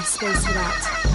space for that.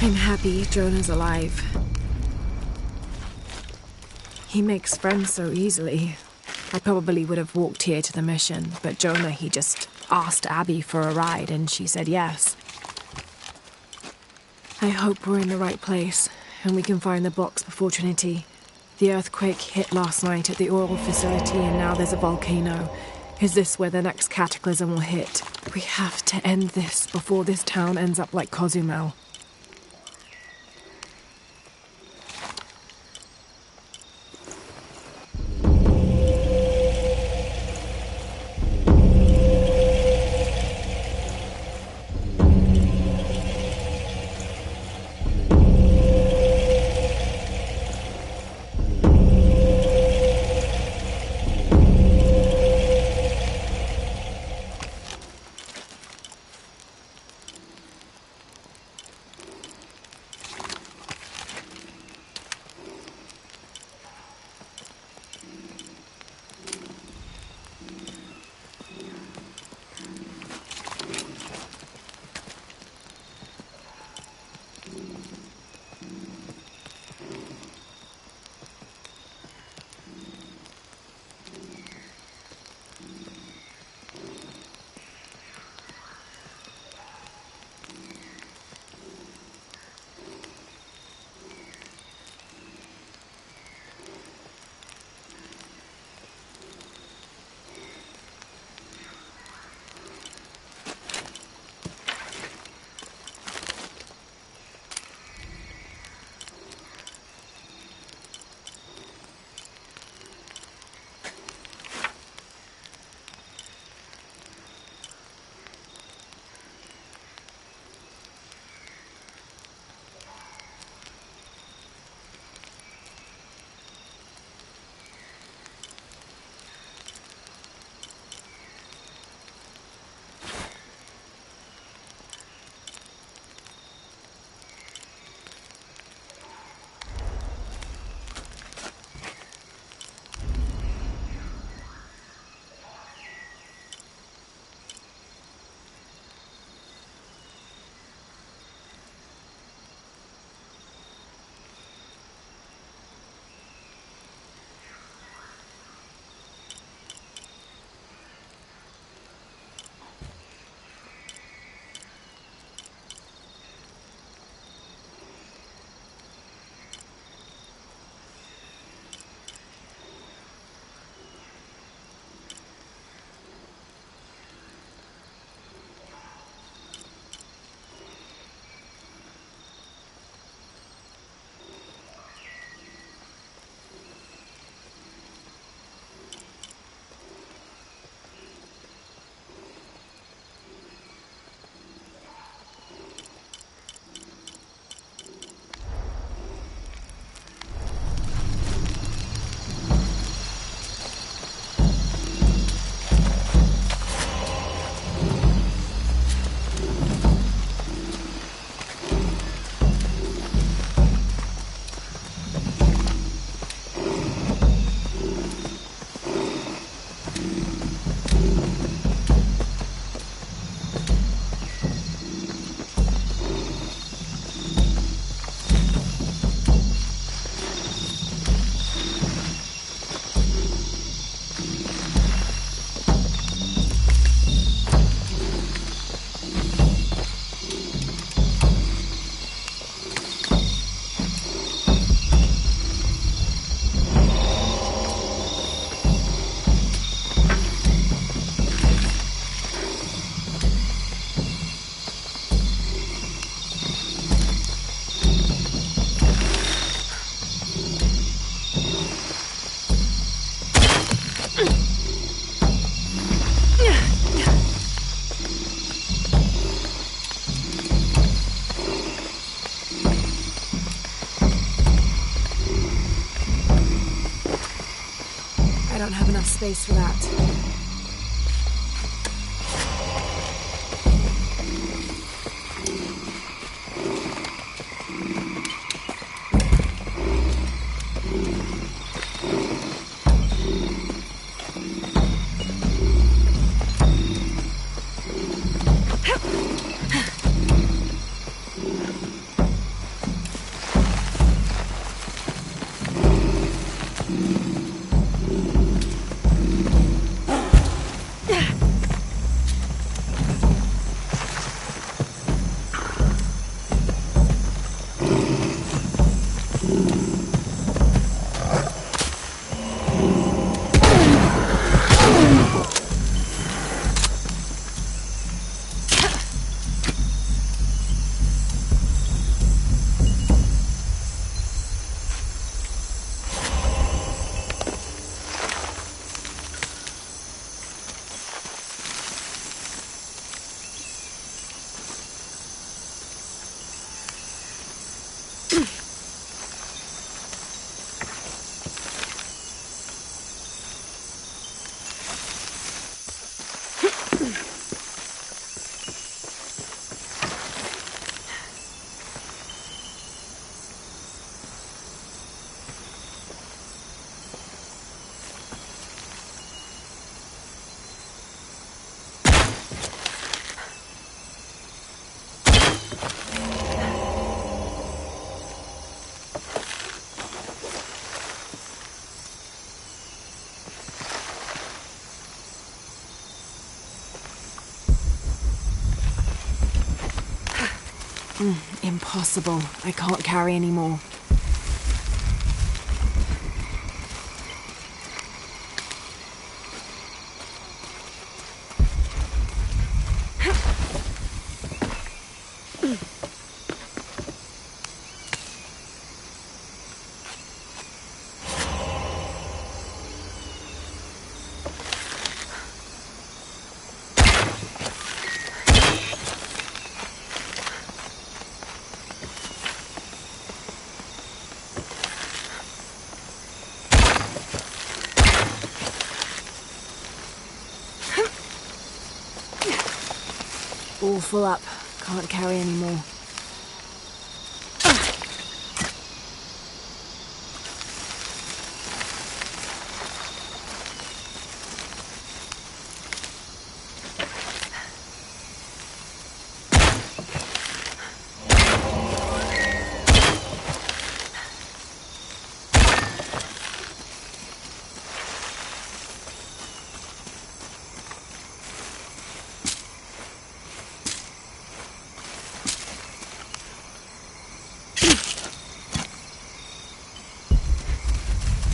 I'm happy Jonah's alive. He makes friends so easily. I probably would have walked here to the mission, but Jonah, he just asked Abby for a ride and she said yes. I hope we're in the right place and we can find the box before Trinity. The earthquake hit last night at the oil facility and now there's a volcano. Is this where the next cataclysm will hit? We have to end this before this town ends up like Cozumel. I don't have enough space for that. Impossible. I can't carry any more. All full up. Can't carry any more.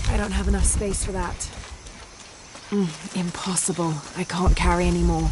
I don't have enough space for that. Impossible. I can't carry any more.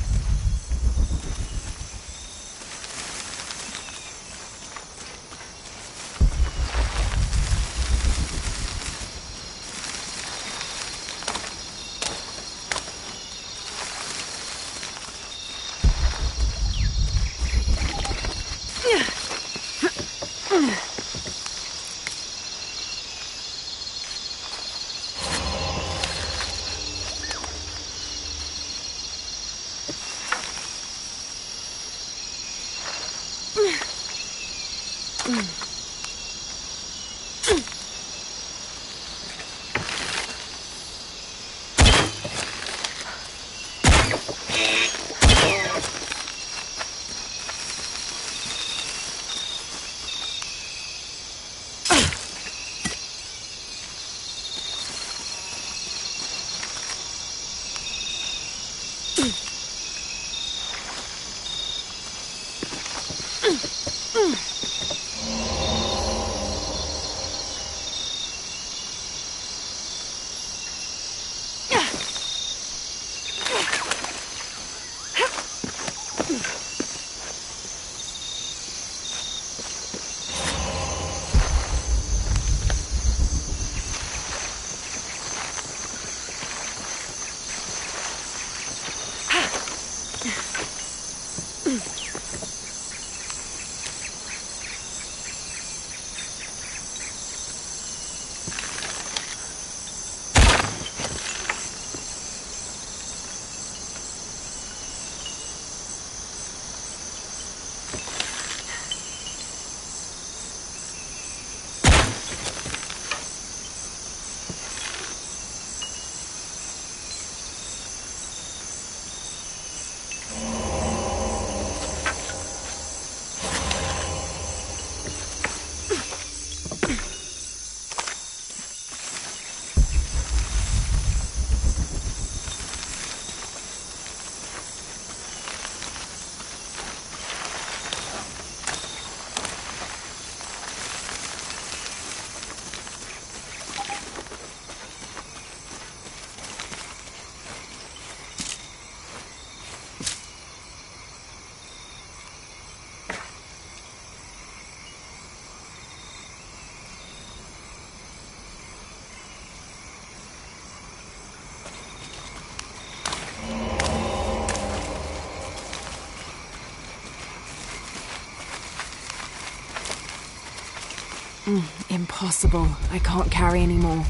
Impossible. I can't carry any more.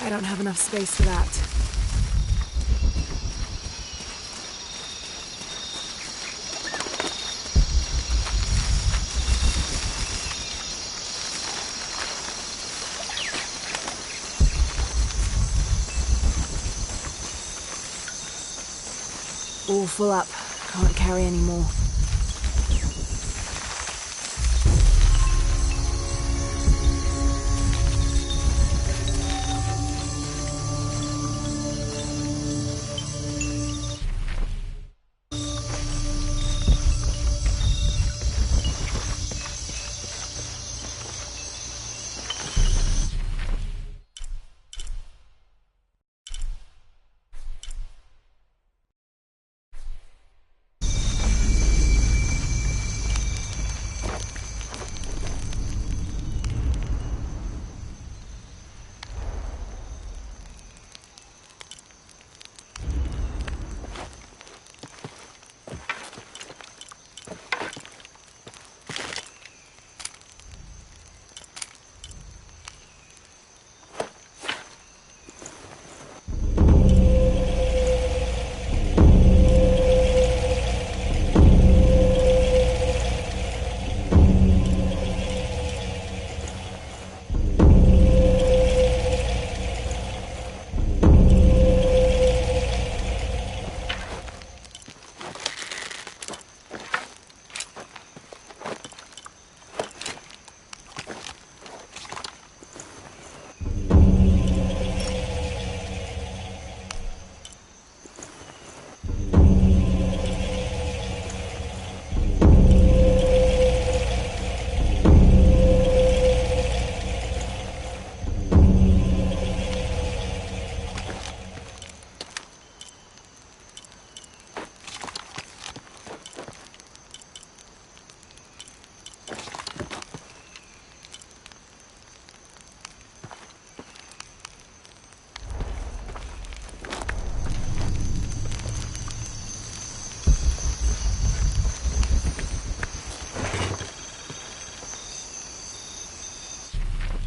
I don't have enough space for that. All full up. Can't carry any more.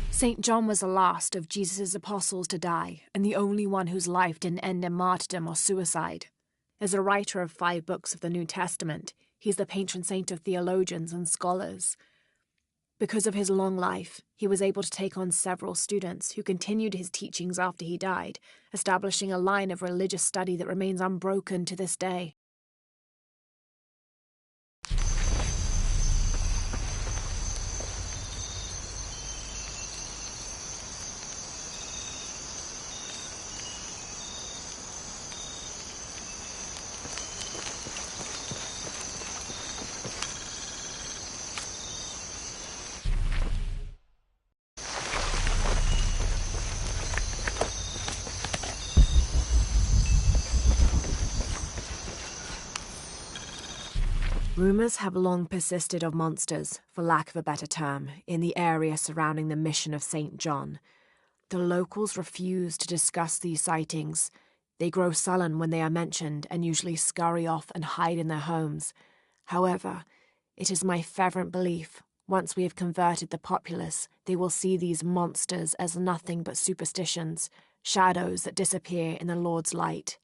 St. John was the last of Jesus' apostles to die, and the only one whose life didn't end in martyrdom or suicide. As a writer of 5 books of the New Testament, he's the patron saint of theologians and scholars. Because of his long life, he was able to take on several students who continued his teachings after he died, establishing a line of religious study that remains unbroken to this day. Rumours have long persisted of monsters, for lack of a better term, in the area surrounding the mission of St. John. The locals refuse to discuss these sightings. They grow sullen when they are mentioned and usually scurry off and hide in their homes. However, it is my fervent belief, once we have converted the populace, they will see these monsters as nothing but superstitions, shadows that disappear in the Lord's light.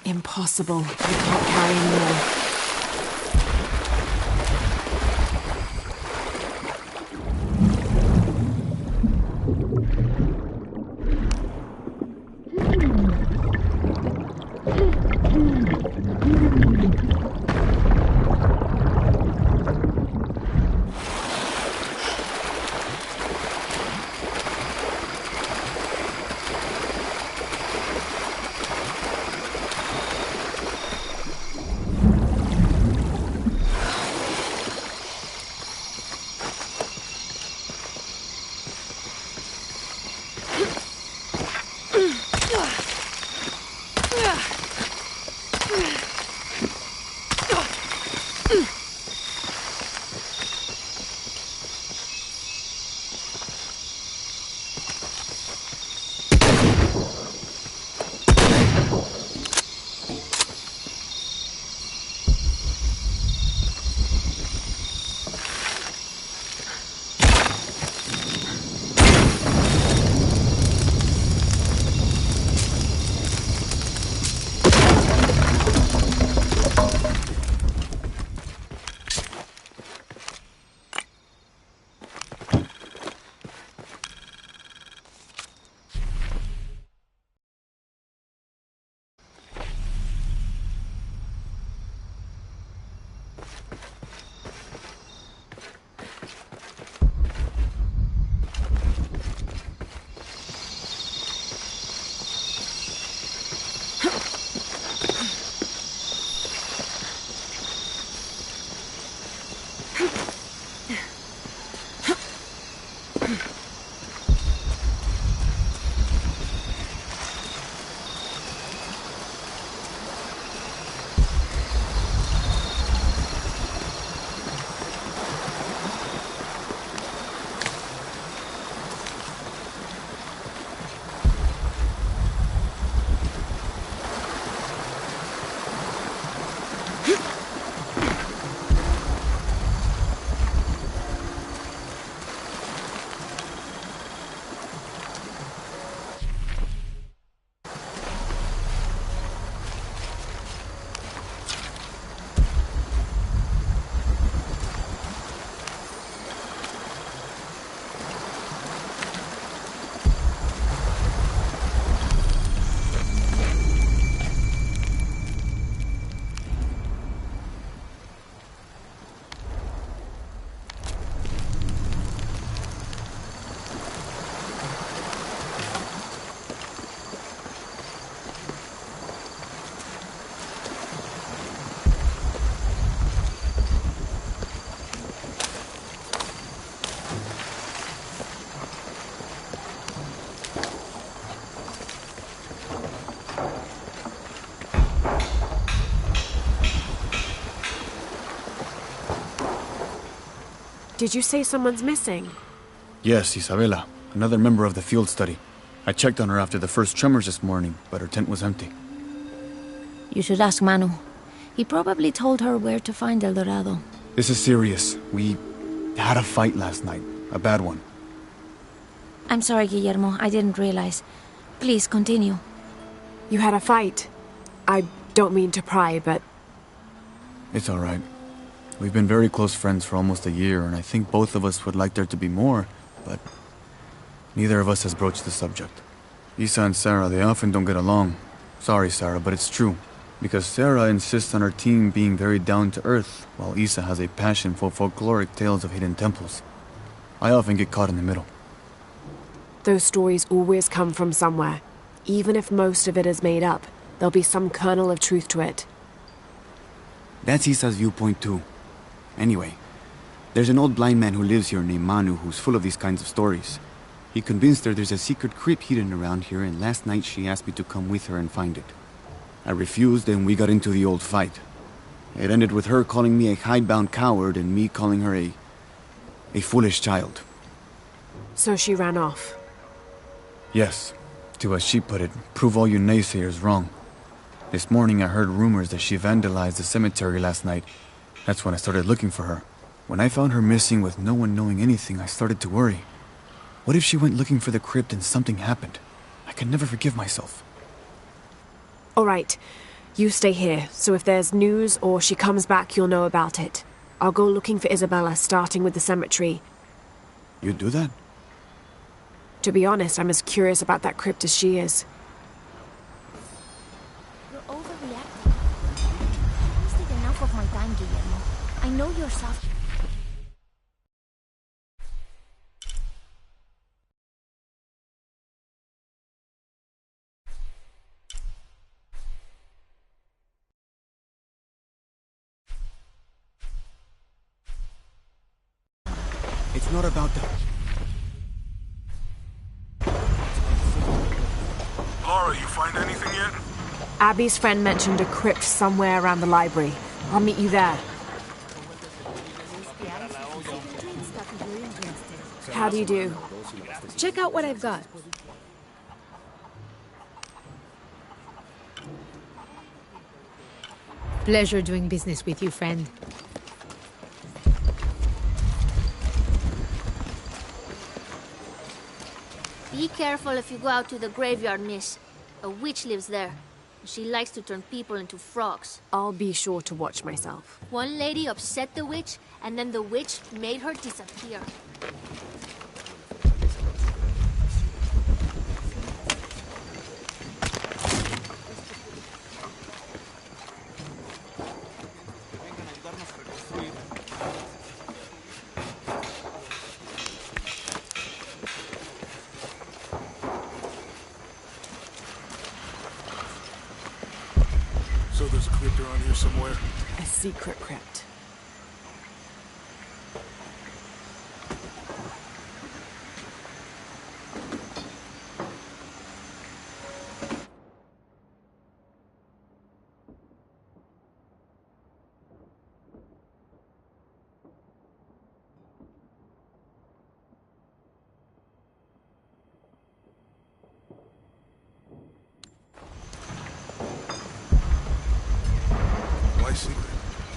Impossible. I can't carry anymore. Did you say someone's missing? Yes, Isabela, another member of the field study. I checked on her after the first tremors this morning, but her tent was empty. You should ask Manu. He probably told her where to find El Dorado. This is serious. We had a fight last night. A bad one. I'm sorry, Guillermo. I didn't realize. Please, continue. You had a fight. I don't mean to pry, but... It's all right. We've been very close friends for almost a year, and I think both of us would like there to be more, but neither of us has broached the subject. Isa and Sarah, they often don't get along. Sorry, Sarah, but it's true. Because Sarah insists on her team being very down-to-earth, while Isa has a passion for folkloric tales of hidden temples. I often get caught in the middle. Those stories always come from somewhere. Even if most of it is made up, there'll be some kernel of truth to it. That's Isa's viewpoint too. Anyway, there's an old blind man who lives here named Manu who's full of these kinds of stories. He convinced her there's a secret crypt hidden around here, and last night she asked me to come with her and find it. I refused, and we got into the old fight. It ended with her calling me a hidebound coward and me calling her a foolish child. So she ran off. Yes, to, as she put it, prove all you naysayers wrong. This morning I heard rumors that she vandalized the cemetery last night. That's when I started looking for her. When I found her missing with no one knowing anything, I started to worry. What if she went looking for the crypt and something happened? I can never forgive myself. All right, you stay here, so if there's news or she comes back, you'll know about it. I'll go looking for Isabella, starting with the cemetery. You'd do that? To be honest, I'm as curious about that crypt as she is. You're overreacting. I've wasted enough of my time, Guillermo. I know you're soft. It's not about that. Laura, you find anything yet? Abby's friend mentioned a crypt somewhere around the library. I'll meet you there. How do you do? Check out what I've got. Pleasure doing business with you, friend. Be careful if you go out to the graveyard, miss. A witch lives there. She likes to turn people into frogs. I'll be sure to watch myself. One lady upset the witch, and then the witch made her disappear. So there's a crypt around here somewhere? A secret crypt. Why secret?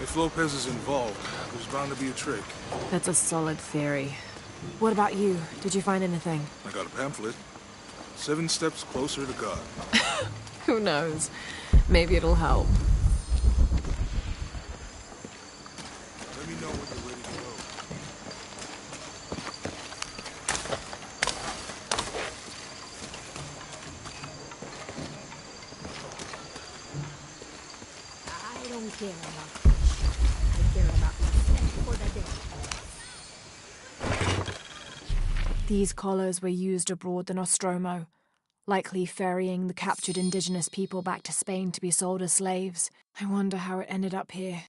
If Lopez is involved, there's bound to be a trick. That's a solid theory. What about you? Did you find anything? I got a pamphlet. 7 steps closer to God. Who knows? Maybe it'll help. Let me know when you're ready to go. I don't care about fish. I care about respect for the dead. These collars were used abroad in Nostromo, likely ferrying the captured indigenous people back to Spain to be sold as slaves. I wonder how it ended up here.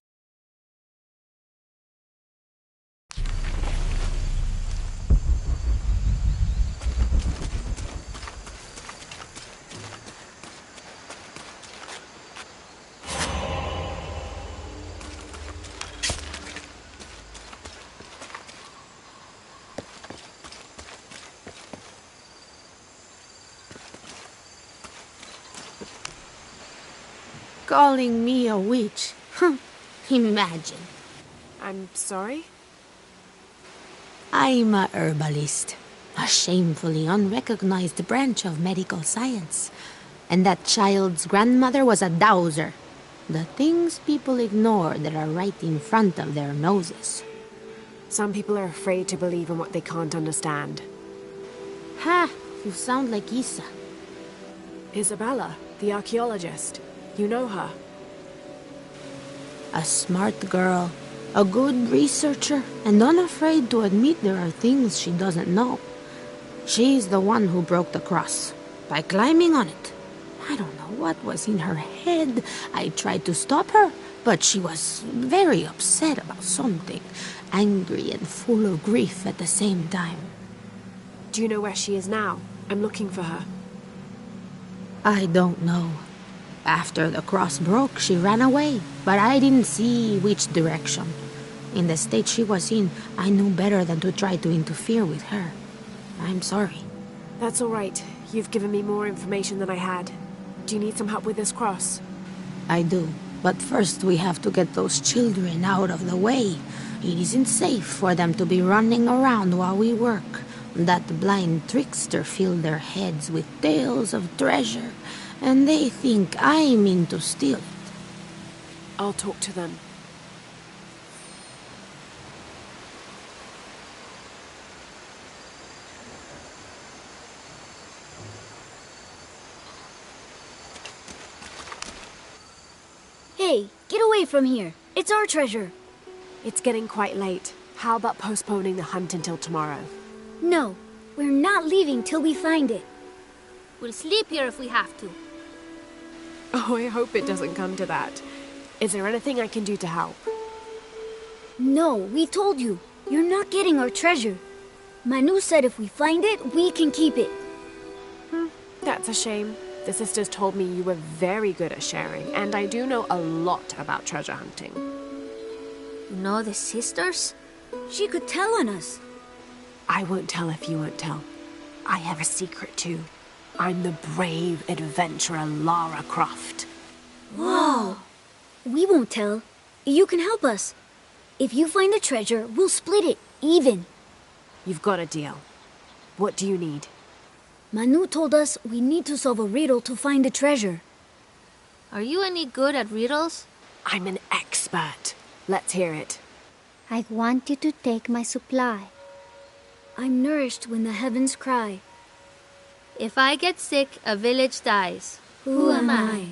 Calling me a witch. Imagine. I'm sorry? I'm a herbalist. A shamefully unrecognized branch of medical science. And that child's grandmother was a dowser. The things people ignore that are right in front of their noses. Some people are afraid to believe in what they can't understand. Ha! You sound like Isa. Isabella, the archaeologist. You know her. A smart girl. A good researcher. And unafraid to admit there are things she doesn't know. She's the one who broke the cross. By climbing on it. I don't know what was in her head. I tried to stop her, but she was very upset about something. Angry and full of grief at the same time. Do you know where she is now? I'm looking for her. I don't know. After the cross broke, she ran away, but I didn't see which direction. In the state she was in, I knew better than to try to interfere with her. I'm sorry. That's all right. You've given me more information than I had. Do you need some help with this cross? I do. But first we have to get those children out of the way. It isn't safe for them to be running around while we work. That blind trickster filled their heads with tales of treasure, and they think I mean to steal it. I'll talk to them. Hey, get away from here. It's our treasure. It's getting quite late. How about postponing the hunt until tomorrow? No, we're not leaving till we find it. We'll sleep here if we have to. Oh, I hope it doesn't come to that. Is there anything I can do to help? No, we told you. You're not getting our treasure. Manu said if we find it, we can keep it. That's a shame. The sisters told me you were very good at sharing, and I do know a lot about treasure hunting. You know the sisters? She could tell on us. I won't tell if you won't tell. I have a secret too. I'm the brave adventurer Lara Croft. Whoa! We won't tell. You can help us. If you find the treasure, we'll split it, even. You've got a deal. What do you need? Manu told us we need to solve a riddle to find the treasure. Are you any good at riddles? I'm an expert. Let's hear it. I want you to take my supply. I'm nourished when the heavens cry. If I get sick, a village dies. Who am I?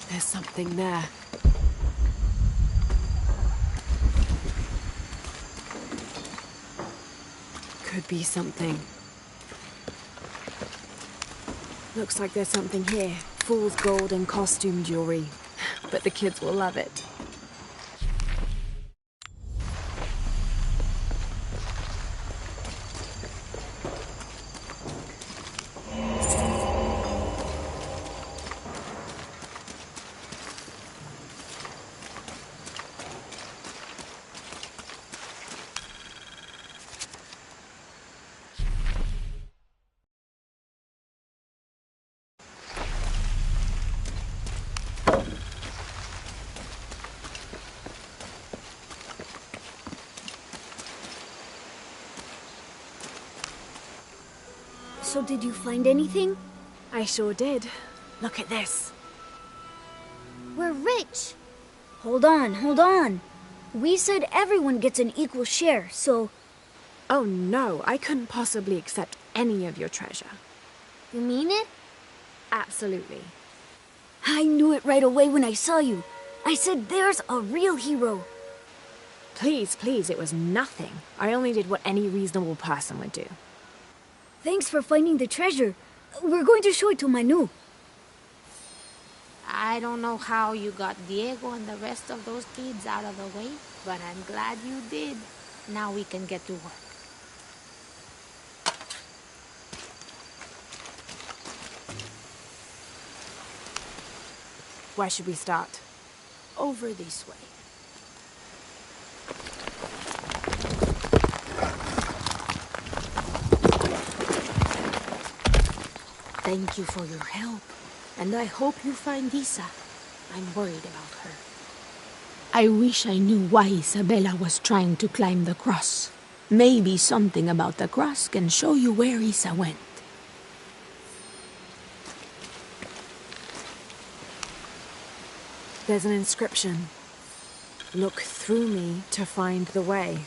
There's something there. Could be something. Looks like there's something here. Fool's gold and costume jewelry. But the kids will love it. So did you find anything? I sure did. Look at this. We're rich. Hold on, hold on. We said everyone gets an equal share, so... Oh no, I couldn't possibly accept any of your treasure. You mean it? Absolutely. I knew it right away when I saw you. I said there's a real hero. Please, please, it was nothing. I only did what any reasonable person would do. Thanks for finding the treasure. We're going to show it to Manu. I don't know how you got Diego and the rest of those kids out of the way, but I'm glad you did. Now we can get to work. Where should we start? Over this way. Thank you for your help, and I hope you find Isa. I'm worried about her. I wish I knew why Isabella was trying to climb the cross. Maybe something about the cross can show you where Isa went. There's an inscription. Look through me to find the way.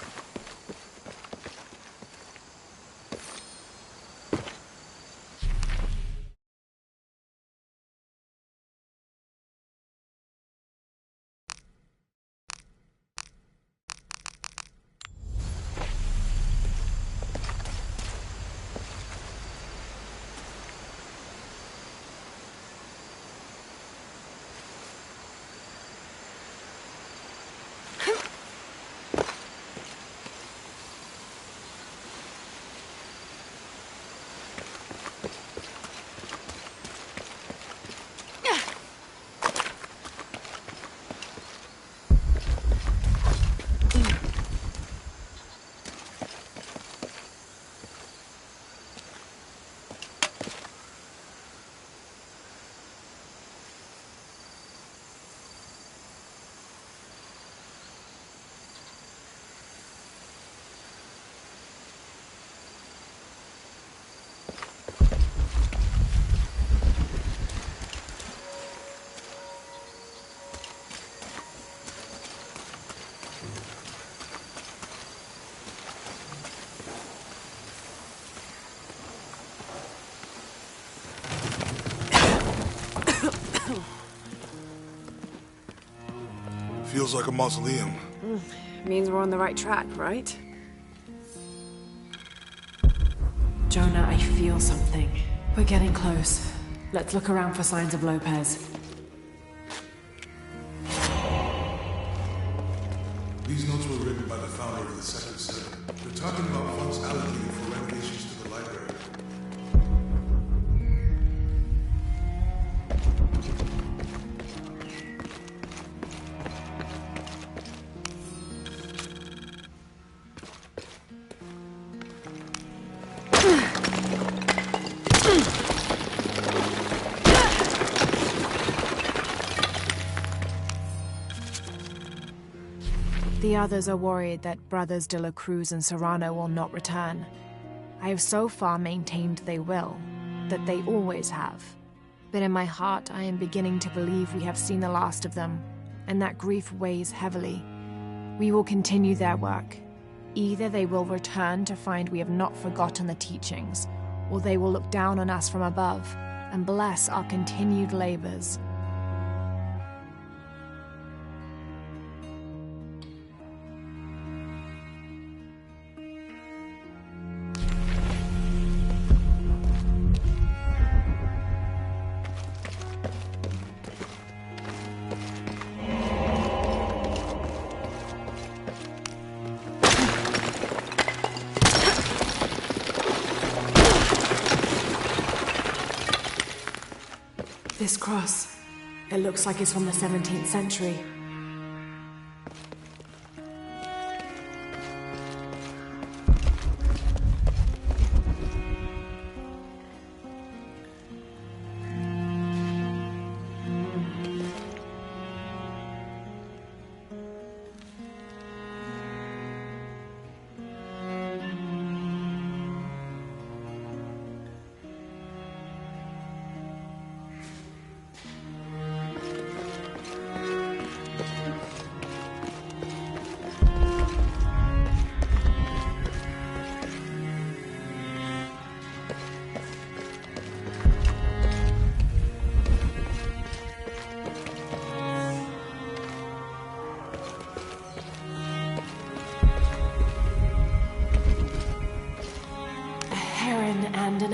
Feels like a mausoleum. Means we're on the right track, right? Jonah, I feel something. We're getting close. Let's look around for signs of Lopez. These notes were written by the founder of the Second City. They're talking about funds allocated for renovations to the library. The others are worried that Brothers de la Cruz and Serrano will not return. I have so far maintained they will, that they always have. But in my heart, I am beginning to believe we have seen the last of them, and that grief weighs heavily. We will continue their work. Either they will return to find we have not forgotten the teachings, or they will look down on us from above and bless our continued labors. This cross, it looks like it's from the 17th century.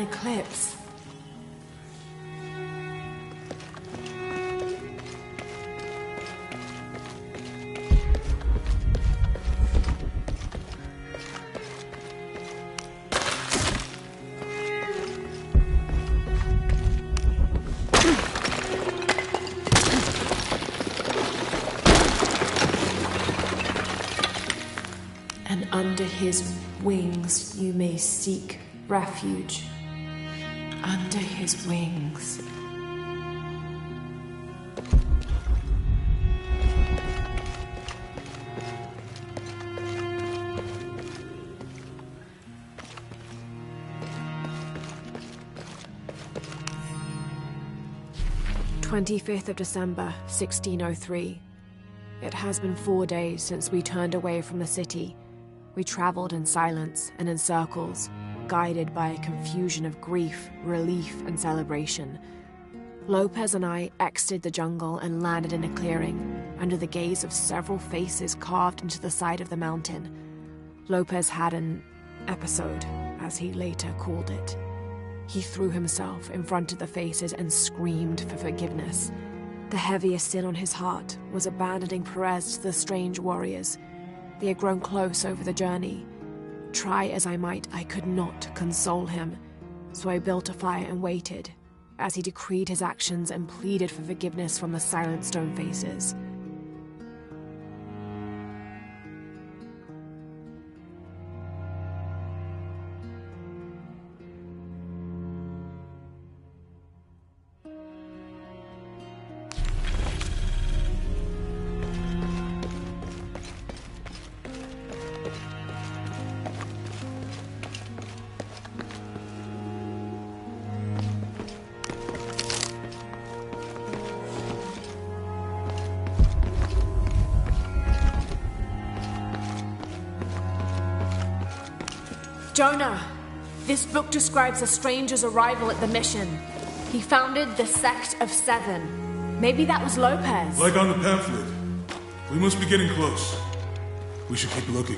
eclipse. And under his wings you may seek refuge. Under his wings. "25th of December, 1603. It has been 4 days since we turned away from the city. We traveled in silence and in circles, guided by a confusion of grief, relief, and celebration. Lopez and I exited the jungle and landed in a clearing, under the gaze of several faces carved into the side of the mountain. Lopez had an episode, as he later called it. He threw himself in front of the faces and screamed for forgiveness. The heaviest sin on his heart was abandoning Perez to the strange warriors. They had grown close over the journey. Try as I might, I could not console him, so I built a fire and waited, as he decreed his actions and pleaded for forgiveness from the silent stone faces. Jonah, this book describes a stranger's arrival at the mission. He founded the Sect of Seven. Maybe that was Lopez. Like on the pamphlet. We must be getting close. We should keep looking.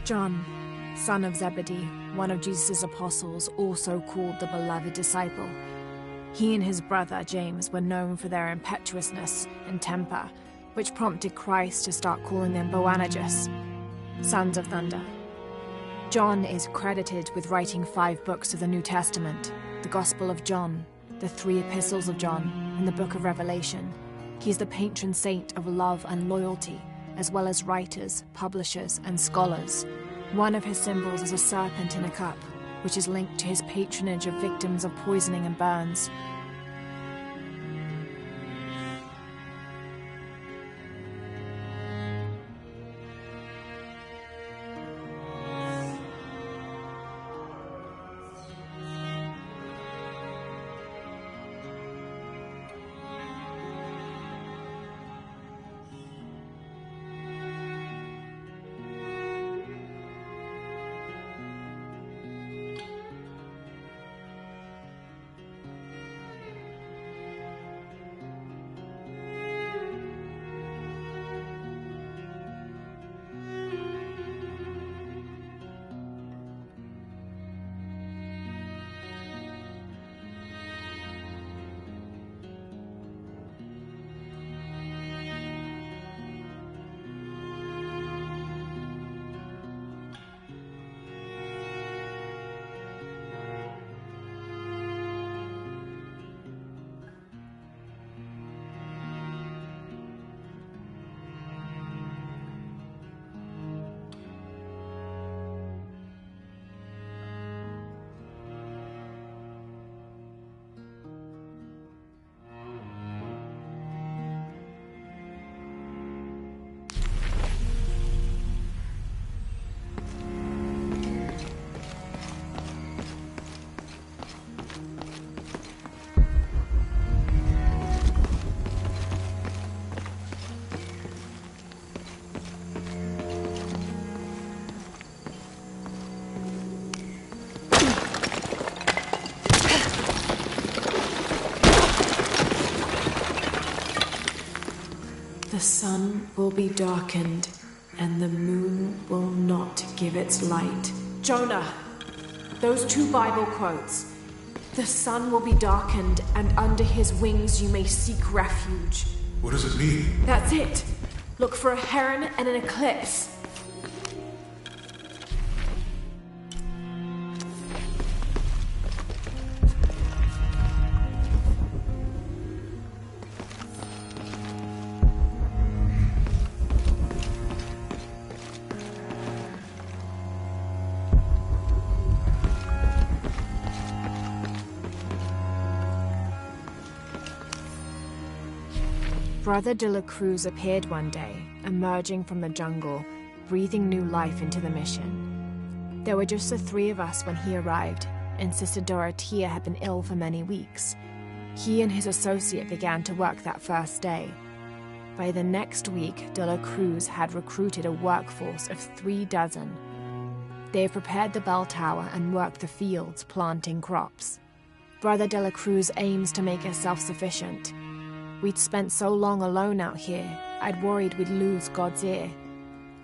John, son of Zebedee, one of Jesus' apostles, also called the beloved disciple. He and his brother James were known for their impetuousness and temper, which prompted Christ to start calling them Boanerges, sons of thunder. John is credited with writing 5 books of the New Testament, the Gospel of John, the 3 epistles of John, and the Book of Revelation. He is the patron saint of love and loyalty, as well as writers, publishers, and scholars. One of his symbols is a serpent in a cup, which is linked to his patronage of victims of poisoning and burns. sun will be darkened, and the moon will not give its light. Jonah! Those 2 Bible quotes. The sun will be darkened, and under his wings you may seek refuge. What does it mean? That's it. Look for a heron and an eclipse. Brother de la Cruz appeared one day, emerging from the jungle, breathing new life into the mission. There were just the 3 of us when he arrived, and Sister Dorothea had been ill for many weeks. He and his associate began to work that first day. By the next week, de la Cruz had recruited a workforce of 3 dozen. They have prepared the bell tower and worked the fields, planting crops. Brother de la Cruz aims to make us self-sufficient. We'd spent so long alone out here, I'd worried we'd lose God's ear.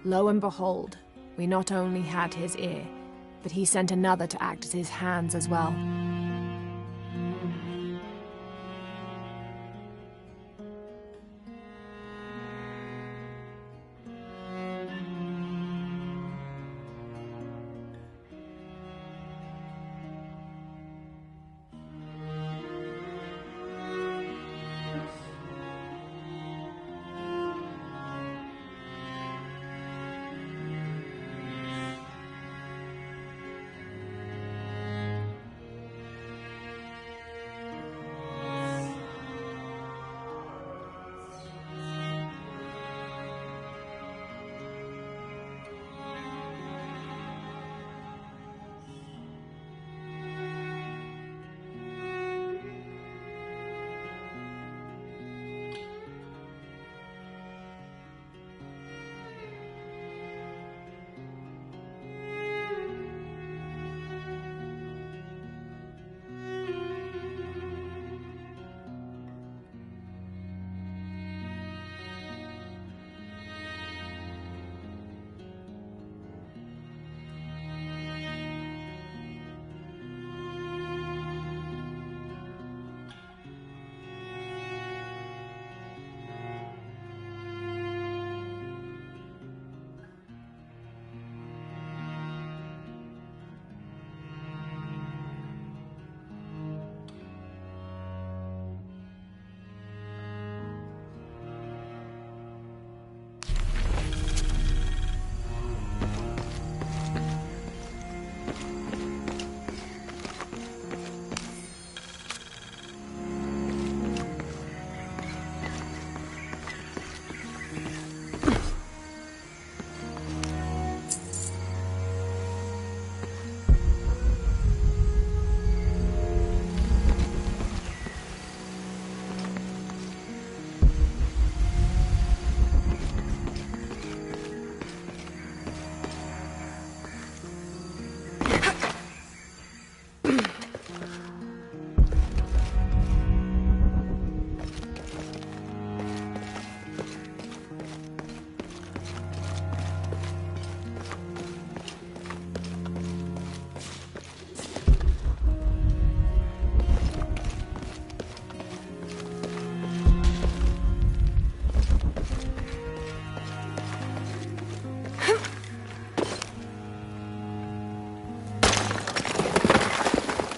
Lo and behold, we not only had his ear, but he sent another to act as his hands as well.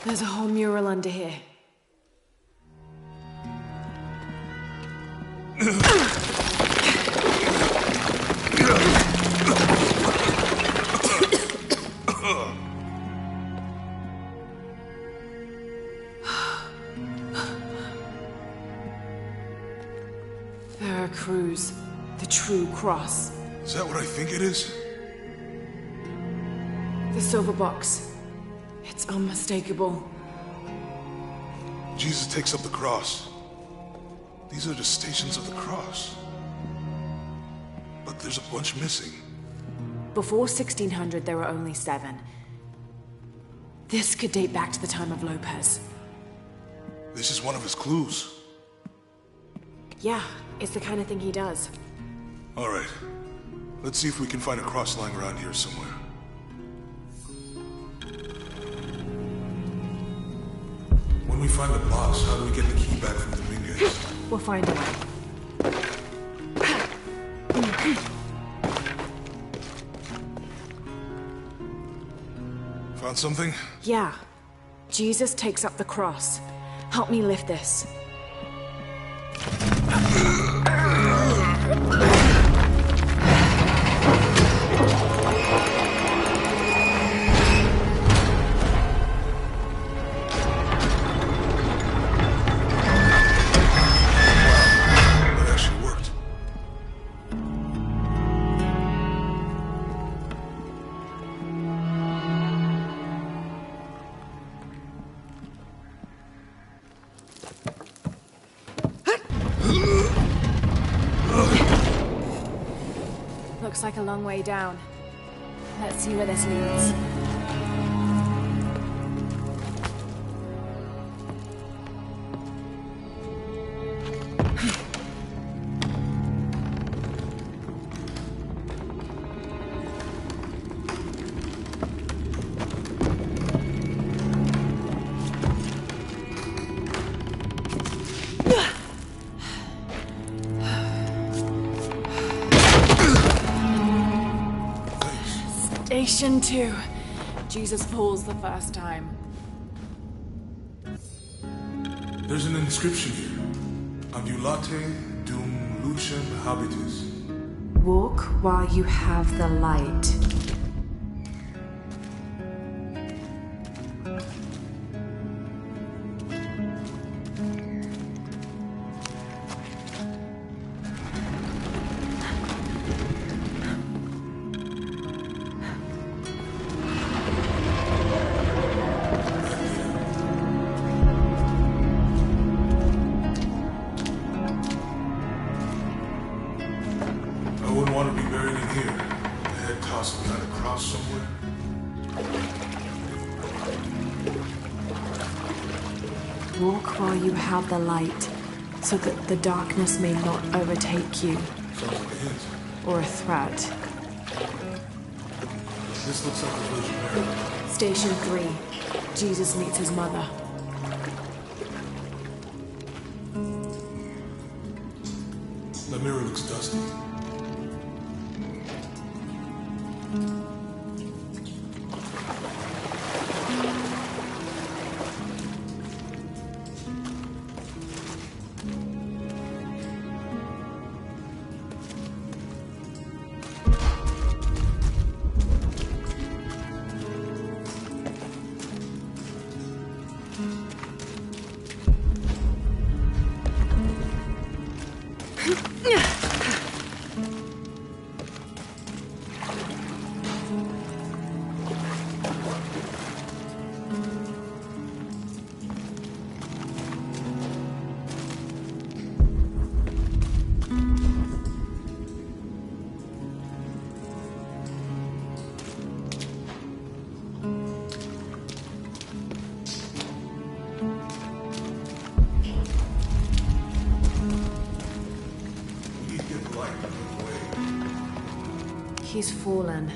There's a whole mural under here. Veracruz, the true cross. Is that what I think it is? The silver box. It's unmistakable. Jesus takes up the cross. These are the stations of the cross. But there's a bunch missing. Before 1600, there were only 7. This could date back to the time of Lopez. This is one of his clues. Yeah, it's the kind of thing he does. Alright. Let's see if we can find a cross lying around here somewhere. When we find the box, how do we get the key back from Dominguez? We'll find a way. Found something? Yeah. Jesus takes up the cross. Help me lift this. That actually worked. Looks like a long way down. Let's see where this leads. Station 2. Jesus falls the first time. There's an inscription here. Ambulate dum lucem habitus. Walk while you have the light. I wouldn't want to be buried in here. The head tossed behind a cross somewhere. Walk while you have the light, so that the darkness may not overtake you, Sounds like a hint. or a threat. This looks like the Virgin Mary. Station 3. Jesus meets his mother. The mirror looks dusty. We need to get the light out of the way. He's fallen.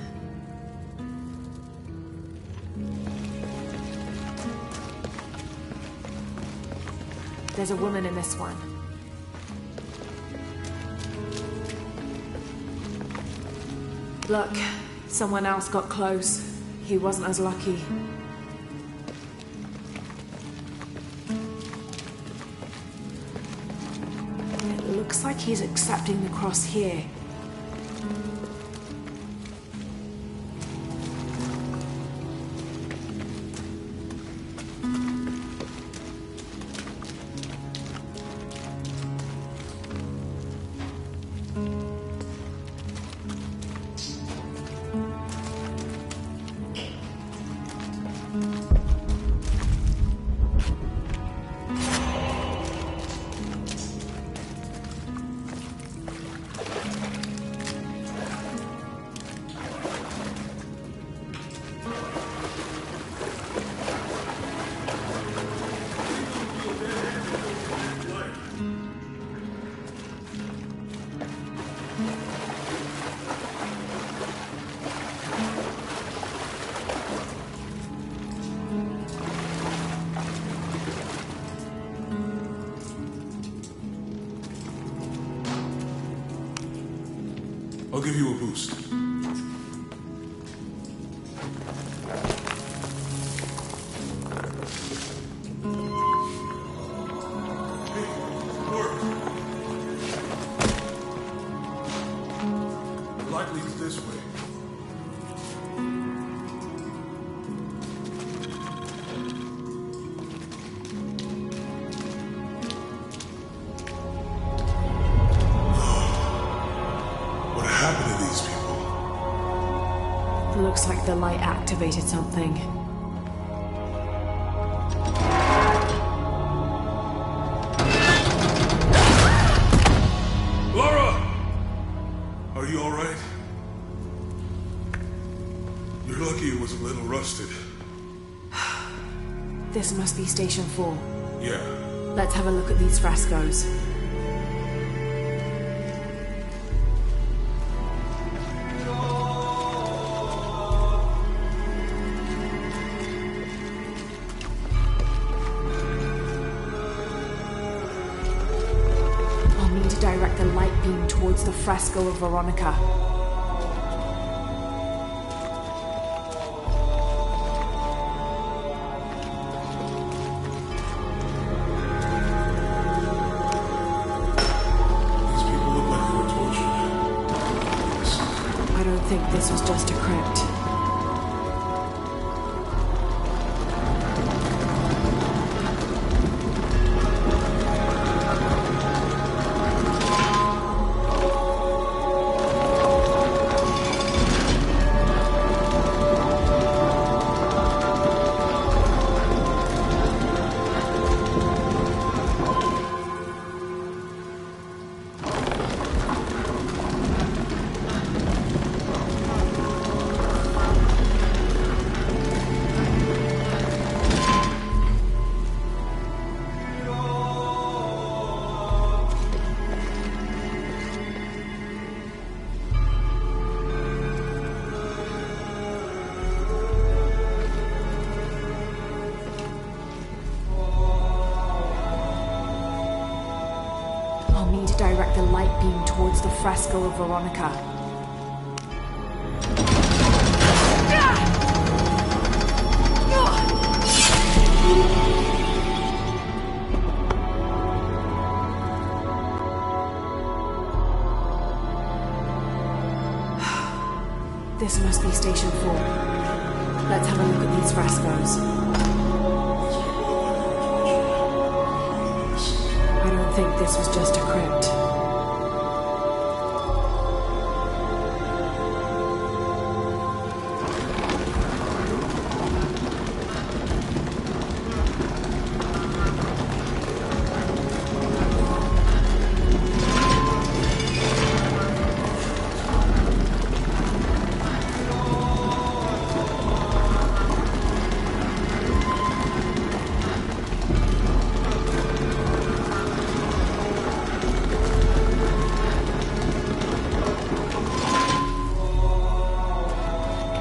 There's a woman in this one. Look, someone else got close. He wasn't as lucky. It looks like he's accepting the cross here. give you a boost. Hey, work. The light leads this way. What happened to these people? Looks like the light activated something. Laura! Are you alright? You're lucky it was a little rusted. This must be Station 4. Yeah. Let's have a look at these frescoes. I'll need to direct the light beam towards the fresco of Veronica. These people look like they were tortured. I don't think this was just a crypt. I'll need to direct the light beam towards the fresco of Veronica. This must be Station 4. Let's have a look at these frescoes. I don't think this was just a crypt.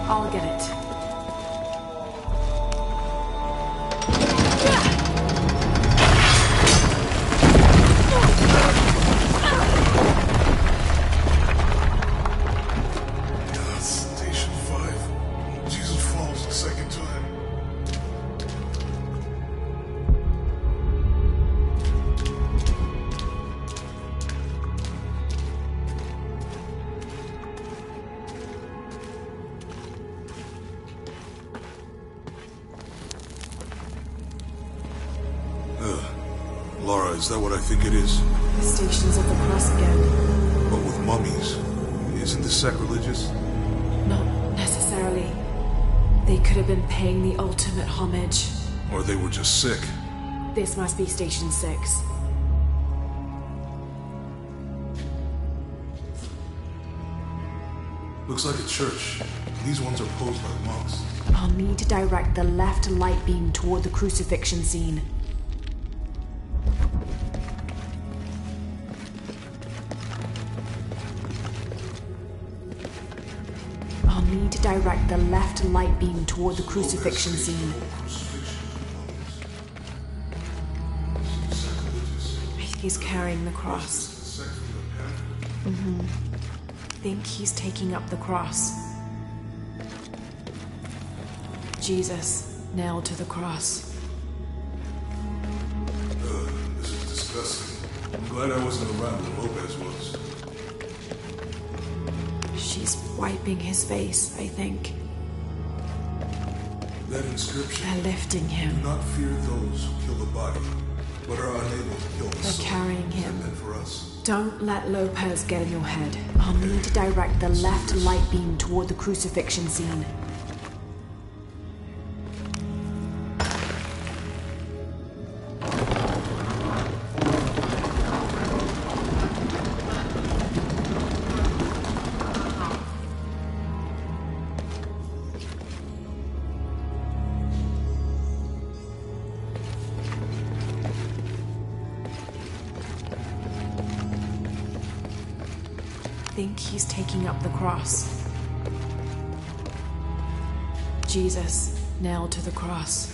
I'll get it. Station 5. Jesus falls the second time. Laura, is that what I think it is? The Stations of the Cross again. But with mummies. Isn't this sacrilegious? Not necessarily. They could have been paying the ultimate homage. Or they were just sick? This must be Station 6. Looks like a church. These ones are posed by monks. I'll need to direct the left light beam toward the crucifixion scene. I'll need to direct the left light beam toward the crucifixion scene. I think he's carrying the cross. think he's taking up the cross. Jesus, nailed to the cross. This is disgusting. I'm glad I wasn't around when Lopez was. She's wiping his face, I think. That inscription. They're lifting him. Do not fear those who kill the body, but are unable to kill the They're soul. carrying Is that him. meant for us? Don't let Lopez get in your head. I'll need to direct the left light beam toward the crucifixion scene. Think he's taking up the cross. Jesus, nailed to the cross.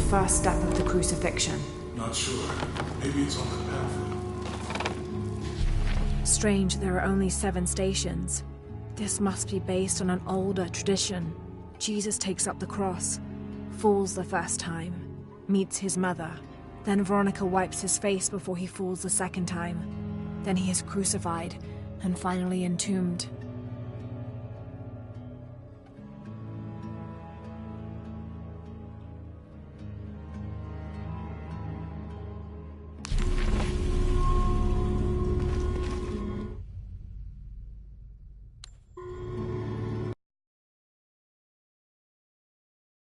First step of the crucifixion. Not sure. Maybe it's on the pamphlet. Strange, there are only 7 stations. This must be based on an older tradition. Jesus takes up the cross, falls the first time, meets his mother. Then Veronica wipes his face before he falls the second time. Then he is crucified, and finally entombed.